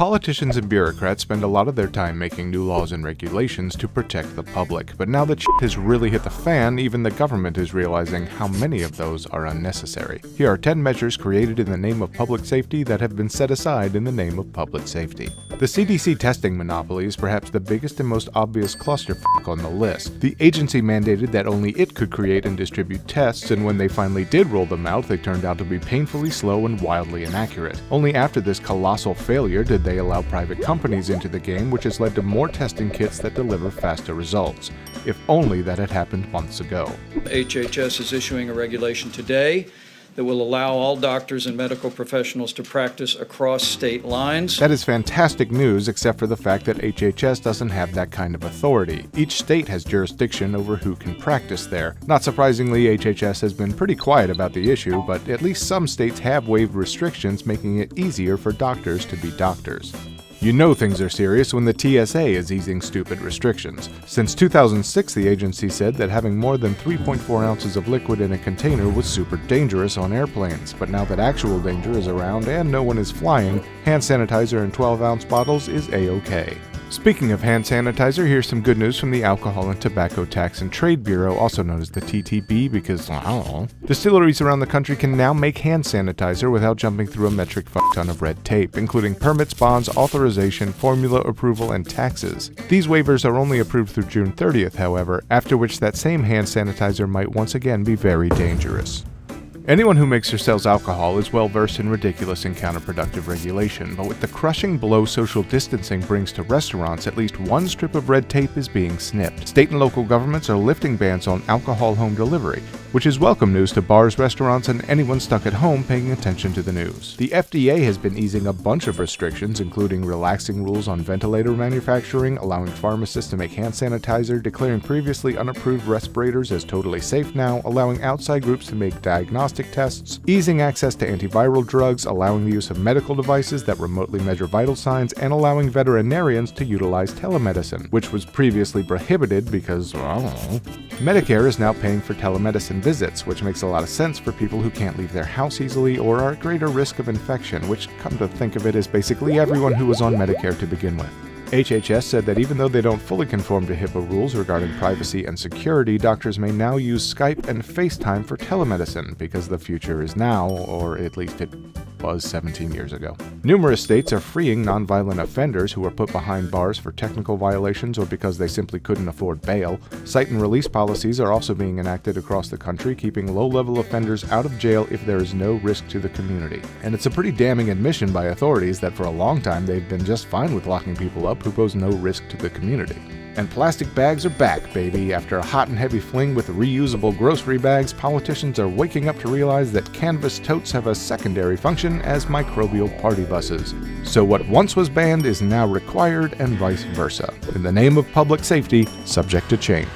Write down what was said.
Politicians and bureaucrats spend a lot of their time making new laws and regulations to protect the public, but now that shit has really hit the fan, even the government is realizing how many of those are unnecessary. Here are 10 measures created in the name of public safety that have been set aside in the name of public safety. The CDC testing monopoly is perhaps the biggest and most obvious clusterfuck on the list. The agency mandated that only it could create and distribute tests, and when they finally did roll them out, they turned out to be painfully slow and wildly inaccurate. Only after this colossal failure did they allow private companies into the game, which has led to more testing kits that deliver faster results. If only that had happened months ago. HHS is issuing a regulation today that will allow all doctors and medical professionals to practice across state lines. That is fantastic news, except for the fact that HHS doesn't have that kind of authority. Each state has jurisdiction over who can practice there. Not surprisingly, HHS has been pretty quiet about the issue, but at least some states have waived restrictions, making it easier for doctors to be doctors. You know things are serious when the TSA is easing stupid restrictions. Since 2006, the agency said that having more than 3.4 ounces of liquid in a container was super dangerous on airplanes, but now that actual danger is around and no one is flying, hand sanitizer in 12-ounce bottles is A-OK. Speaking of hand sanitizer, here's some good news from the Alcohol and Tobacco Tax and Trade Bureau, also known as the TTB, because, I don't know. Distilleries around the country can now make hand sanitizer without jumping through a metric ton of red tape, including permits, bonds, authorization, formula approval, and taxes. These waivers are only approved through June 30th, however, after which that same hand sanitizer might once again be very dangerous. Anyone who makes or sells alcohol is well versed in ridiculous and counterproductive regulation, but with the crushing blow social distancing brings to restaurants, at least one strip of red tape is being snipped. State and local governments are lifting bans on alcohol home delivery, which is welcome news to bars, restaurants, and anyone stuck at home paying attention to the news. The FDA has been easing a bunch of restrictions, including relaxing rules on ventilator manufacturing, allowing pharmacists to make hand sanitizer, declaring previously unapproved respirators as totally safe now, allowing outside groups to make diagnostic tests, easing access to antiviral drugs, allowing the use of medical devices that remotely measure vital signs, and allowing veterinarians to utilize telemedicine, which was previously prohibited because, I don't know. Medicare is now paying for telemedicine visits, which makes a lot of sense for people who can't leave their house easily or are at greater risk of infection, which, come to think of it, is basically everyone who was on Medicare to begin with. HHS said that even though they don't fully conform to HIPAA rules regarding privacy and security, doctors may now use Skype and FaceTime for telemedicine, because the future is now, or at least it was 17 years ago. Numerous states are freeing nonviolent offenders who were put behind bars for technical violations or because they simply couldn't afford bail. Cite and release policies are also being enacted across the country, keeping low-level offenders out of jail if there is no risk to the community. And it's a pretty damning admission by authorities that for a long time they've been just fine with locking people up who pose no risk to the community. And plastic bags are back, baby. After a hot and heavy fling with reusable grocery bags, politicians are waking up to realize that canvas totes have a secondary function as microbial party buses. So what once was banned is now required, and vice versa. In the name of public safety, subject to change.